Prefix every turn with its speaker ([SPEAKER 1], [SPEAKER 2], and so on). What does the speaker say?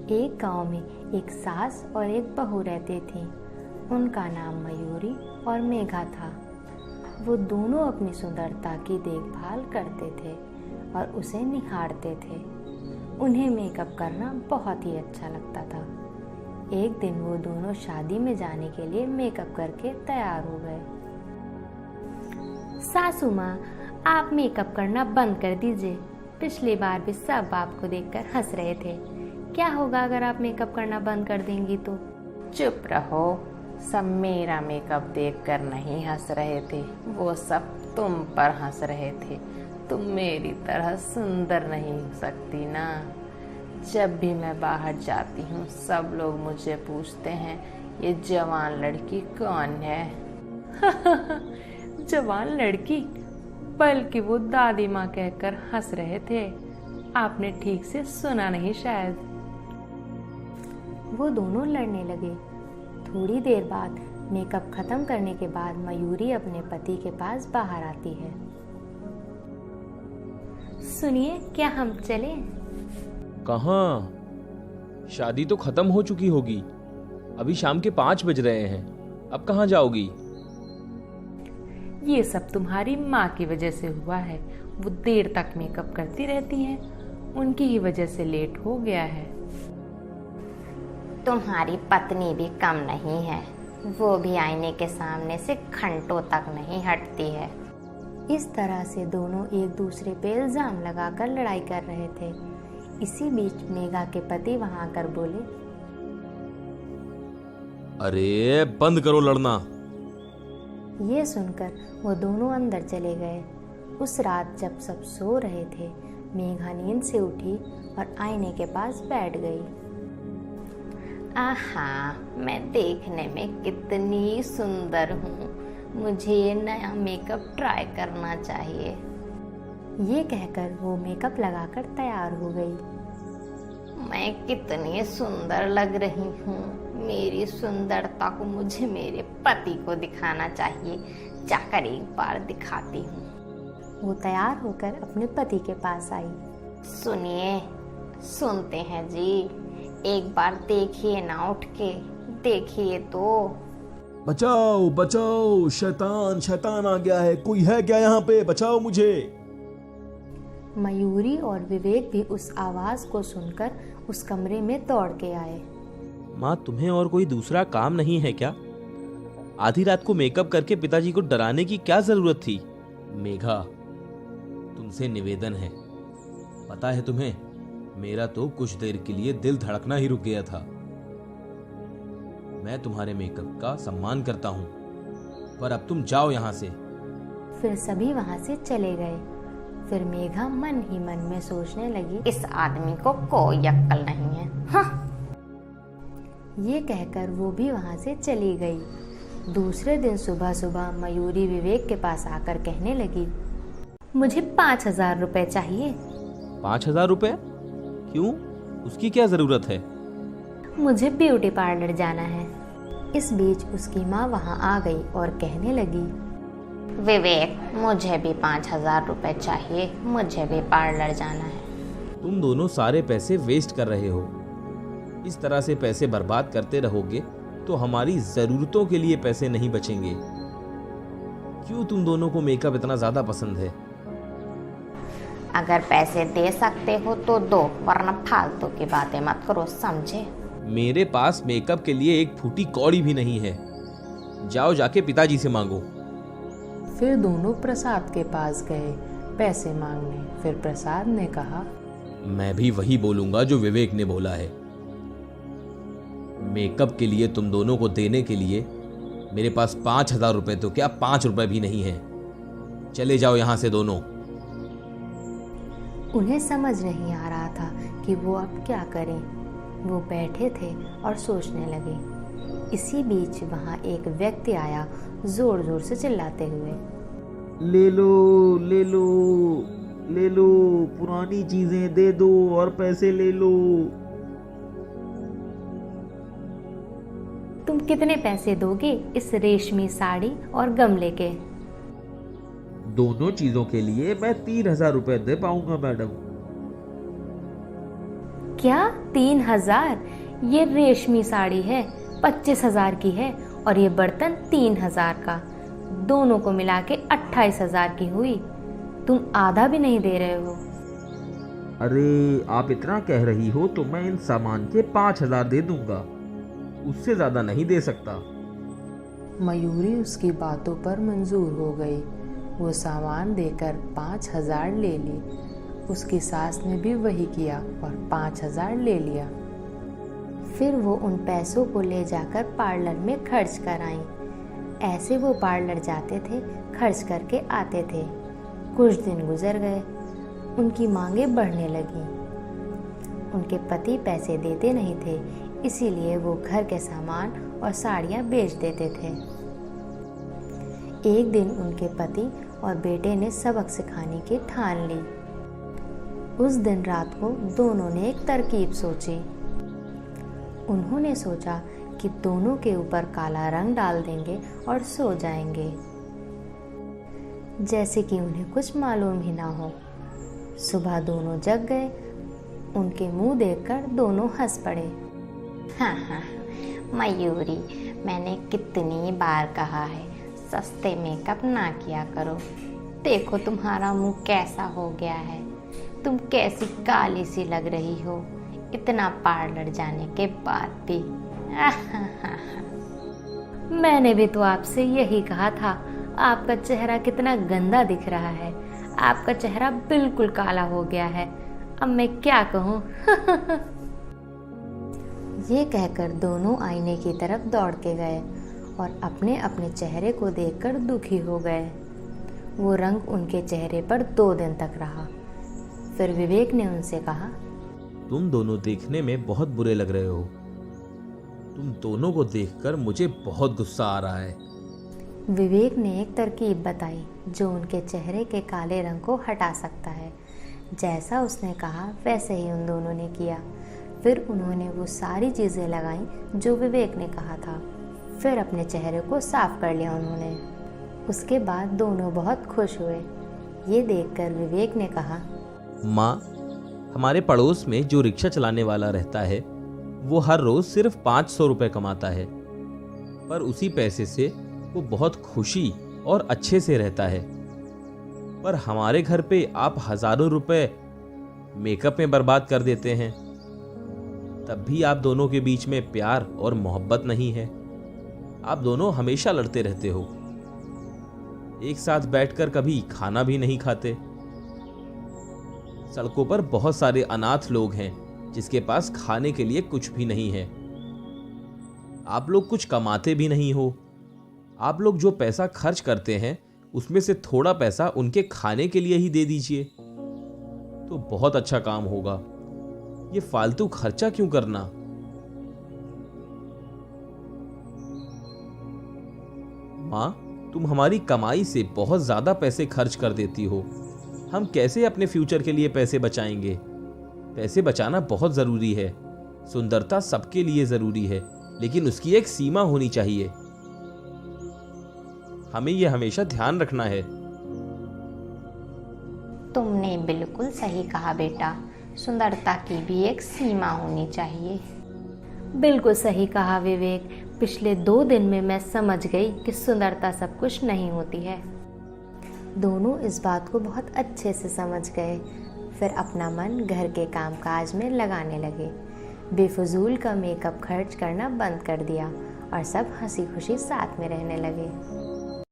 [SPEAKER 1] एक गांव में एक सास और एक बहू रहती थी। उनका नाम मयूरी और मेघा था। वो दोनों अपनी सुंदरता की देखभाल करते थे और उसे निहारते थे। उन्हें मेकअप करना बहुत ही अच्छा लगता था। एक दिन वो दोनों शादी में जाने के लिए मेकअप करके तैयार हो गए। सासू माँ, आप मेकअप करना बंद कर दीजिए। पिछली बार भी सब आपको देखकर हंस रहे थे। क्या होगा अगर आप मेकअप करना बंद कर देंगी तो?
[SPEAKER 2] चुप रहो, सब मेरा मेकअप देखकर नहीं हंस रहे थे, वो सब तुम पर हंस रहे थे। तुम मेरी तरह सुंदर नहीं हो सकती ना। जब भी मैं बाहर जाती हूँ सब लोग मुझे पूछते हैं, ये जवान लड़की कौन है?
[SPEAKER 3] जवान लड़की? बल्कि वो दादी माँ कहकर हंस रहे थे। आपने ठीक से सुना नहीं शायद।
[SPEAKER 1] वो दोनों लड़ने लगे। थोड़ी देर बाद मेकअप खत्म करने के बाद मयूरी अपने पति के पास बाहर आती है। सुनिए, क्या हम चलें?
[SPEAKER 4] कहाँ? शादी तो खत्म हो चुकी होगी। अभी शाम के 5 बज रहे हैं। अब कहाँ जाओगी?
[SPEAKER 3] ये सब तुम्हारी माँ की वजह से हुआ है। वो देर तक मेकअप करती रहती हैं। उनकी ही वजह से लेट हो गया है।
[SPEAKER 2] तुम्हारी पत्नी भी कम नहीं है, वो भी आईने के सामने से घंटों तक नहीं हटती है।
[SPEAKER 1] इस तरह से दोनों एक दूसरे पे इल्जाम लगाकर लड़ाई कर रहे थे। इसी बीच मेघा के पति वहां आकर बोले,
[SPEAKER 4] अरे बंद करो लड़ना।
[SPEAKER 1] ये सुनकर वो दोनों अंदर चले गए। उस रात जब सब सो रहे थे, मेघा नींद से उठी और आईने के पास बैठ गई।
[SPEAKER 2] आहा, मैं देखने में कितनी सुंदर हूँ, मुझे ये नया मेकअप ट्राई करना चाहिए।
[SPEAKER 1] ये कहकर वो मेकअप लगाकर तैयार हो गई।
[SPEAKER 2] मैं कितनी सुंदर लग रही हूँ, मेरी सुंदरता को मुझे मेरे पति को दिखाना चाहिए। जाकर एक बार दिखाती हूँ।
[SPEAKER 1] वो तैयार होकर अपने पति के पास आई।
[SPEAKER 2] सुनिए, सुनते हैं जी, एक बार देखिए ना, उठ के देखिए तो।
[SPEAKER 4] बचाओ बचाओ, शैतान शैतान आ गया है। कोई है क्या यहाँ पे? बचाओ मुझे।
[SPEAKER 1] मयूरी और विवेक भी उस आवाज को सुनकर उस कमरे में दौड़ के आए।
[SPEAKER 4] माँ, तुम्हें और कोई दूसरा काम नहीं है क्या? आधी रात को मेकअप करके पिताजी को डराने की क्या जरूरत थी? मेघा, तुमसे निवेदन है। पता है तुम्हें, मेरा तो कुछ देर के लिए दिल धड़कना ही रुक गया था। मैं तुम्हारे मेकअप का सम्मान करता हूँ, पर अब तुम जाओ यहाँ से।
[SPEAKER 1] फिर सभी वहां से चले गए। फिर मेघा मन ही मन में सोचने लगी,
[SPEAKER 2] इस आदमी को कोई अक्ल नहीं है। हाँ।
[SPEAKER 1] ये कहकर वो भी वहां से चली गई। दूसरे दिन सुबह सुबह मयूरी विवेक के पास आकर कहने लगी, मुझे 5,000 रुपए चाहिए।
[SPEAKER 4] 5,000 रुपए? क्यों? उसकी क्या जरूरत है?
[SPEAKER 1] मुझे ब्यूटी पार्लर जाना है। इस बीच उसकी माँ वहां आ गई और कहने लगी,
[SPEAKER 2] विवेक, मुझे भी 5,000 रुपए चाहिए, मुझे भी पार्लर जाना है।
[SPEAKER 4] तुम दोनों सारे पैसे वेस्ट कर रहे हो। इस तरह से पैसे बर्बाद करते रहोगे तो हमारी जरूरतों के लिए पैसे नहीं बचेंगे। क्यों तुम दोनों को मेकअप इतना ज्यादा पसंद है?
[SPEAKER 2] अगर पैसे दे सकते हो तो दो, वरना फालतू की बातें मत करो, समझे?
[SPEAKER 4] मेरे पास मेकअप के लिए एक फूटी कौड़ी भी नहीं है। जाओ जाके पिताजी से मांगो।
[SPEAKER 3] फिर दोनों प्रसाद के पास गए पैसे मांगने। फिर प्रसाद ने कहा,
[SPEAKER 4] मैं भी वही बोलूंगा जो विवेक ने बोला है। मेकअप के लिए तुम दोनों को देने के लिए मेरे पास 5,000 रुपए तो क्या 5 रुपए भी नहीं है। चले जाओ यहां से दोनों।
[SPEAKER 1] उन्हें समझ नहीं आ रहा था कि वो अब क्या करें। वो बैठे थे और सोचने लगे। इसी बीच वहां एक व्यक्ति आया, जोर जोर से चिल्लाते हुए,
[SPEAKER 5] ले लो ले लो ले लो, पुरानी चीजें दे दो और पैसे ले लो।
[SPEAKER 1] तुम कितने पैसे दोगे इस रेशमी साड़ी और गमले के?
[SPEAKER 5] दोनों चीजों के लिए मैं 3,000 रुपए दे पाऊंगा मैडम।
[SPEAKER 1] क्या 3,000? ये रेशमी साड़ी है 25,000 की है और ये बर्तन 3,000 का। दोनों को मिला के 28,000 की हुई। तुम आधा भी नहीं दे रहे हो।
[SPEAKER 5] अरे आप इतना कह रही हो तो मैं इन सामान के 5,000 दे दूंगा, उससे ज़्यादा नहीं दे सकता।
[SPEAKER 3] मयूरी उसकी बातों पर मंजूर हो गई। वो सामान देकर 5,000 ले ली। उसकी सास ने भी वही किया और 5,000 ले लिया।
[SPEAKER 1] फिर वो उन पैसों को ले जाकर पार्लर में खर्च कर आईं। ऐसे वो पार्लर जाते थे, खर्च करके आते थे। कुछ दिन गुजर गए, उनकी मांगें बढ़ने लगीं। उनके पति पैसे देते नहीं थे, इसीलिए वो घर के सामान और साड़ियाँ बेच देते थे। एक दिन उनके पति और बेटे ने सबक सिखाने की ठान ली। उस दिन रात को दोनों ने एक तरकीब सोची। उन्होंने सोचा कि दोनों के ऊपर काला रंग डाल देंगे और सो जाएंगे, जैसे कि उन्हें कुछ मालूम ही ना हो। सुबह दोनों जग गए। उनके मुंह देखकर दोनों हंस पड़े।
[SPEAKER 2] हाँ, मयूरी, मैंने कितनी बार कहा है सस्ते मेकअप ना किया करो। देखो तुम्हारा मुंह कैसा हो गया है, तुम कैसी काली सी लग रही हो इतना पार्लर जाने के बाद भी।
[SPEAKER 1] मैंने भी तो आपसे यही कहा था, आपका चेहरा कितना गंदा दिख रहा है। आपका चेहरा बिल्कुल काला हो गया है। अब मैं क्या कहूँ। ये कहकर दोनों आईने की तरफ दौड़ के गए और अपने अपने चेहरे को देखकर दुखी हो गए। वो रंग उनके चेहरे पर 2 दिन तक रहा। फिर विवेक ने उनसे कहा,
[SPEAKER 4] तुम दोनों देखने में बहुत बुरे लग रहे हो। तुम दोनों को देखकर मुझे बहुत गुस्सा आ रहा है।
[SPEAKER 1] विवेक ने एक तरकीब बताई जो उनके चेहरे के काले रंग को हटा सकता है। जैसा उसने कहा वैसे ही उन दोनों ने किया। फिर उन्होंने वो सारी चीज़ें लगाईं जो विवेक ने कहा था। फिर अपने चेहरे को साफ कर लिया उन्होंने। उसके बाद दोनों बहुत खुश हुए। ये देखकर विवेक ने कहा,
[SPEAKER 4] माँ, हमारे पड़ोस में जो रिक्शा चलाने वाला रहता है वो हर रोज सिर्फ 500 रुपए कमाता है, पर उसी पैसे से वो बहुत खुशी और अच्छे से रहता है। पर हमारे घर पे आप हजारों रुपए मेकअप में बर्बाद कर देते हैं। तब भी आप दोनों के बीच में प्यार और मोहब्बत नहीं है। आप दोनों हमेशा लड़ते रहते हो। एक साथ बैठकर कभी खाना भी नहीं खाते। सड़कों पर बहुत सारे अनाथ लोग हैं जिसके पास खाने के लिए कुछ भी नहीं है। आप लोग कुछ कमाते भी नहीं हो। आप लोग जो पैसा खर्च करते हैं उसमें से थोड़ा पैसा उनके खाने के लिए ही दे दीजिए तो बहुत अच्छा काम होगा। ये फालतू खर्चा क्यों करना। माँ, तुम हमारी कमाई से बहुत ज्यादा पैसे खर्च कर देती हो। हम कैसे अपने फ्यूचर के लिए पैसे बचाएंगे। पैसे बचाना बहुत जरूरी है। सुंदरता सबके लिए जरूरी है, लेकिन उसकी एक सीमा होनी चाहिए। हमें यह हमेशा ध्यान रखना है।
[SPEAKER 2] तुमने बिल्कुल सही कहा बेटा, सुंदरता की भी एक सीमा होनी चाहिए।
[SPEAKER 1] बिल्कुल सही कहा विवेक। पिछले 2 दिन में मैं समझ गई कि सुंदरता सब कुछ नहीं होती है। दोनों इस बात को बहुत अच्छे से समझ गए। फिर अपना मन घर के कामकाज में लगाने लगे। बेफजूल का मेकअप खर्च करना बंद कर दिया और सब हंसी खुशी साथ में रहने लगे।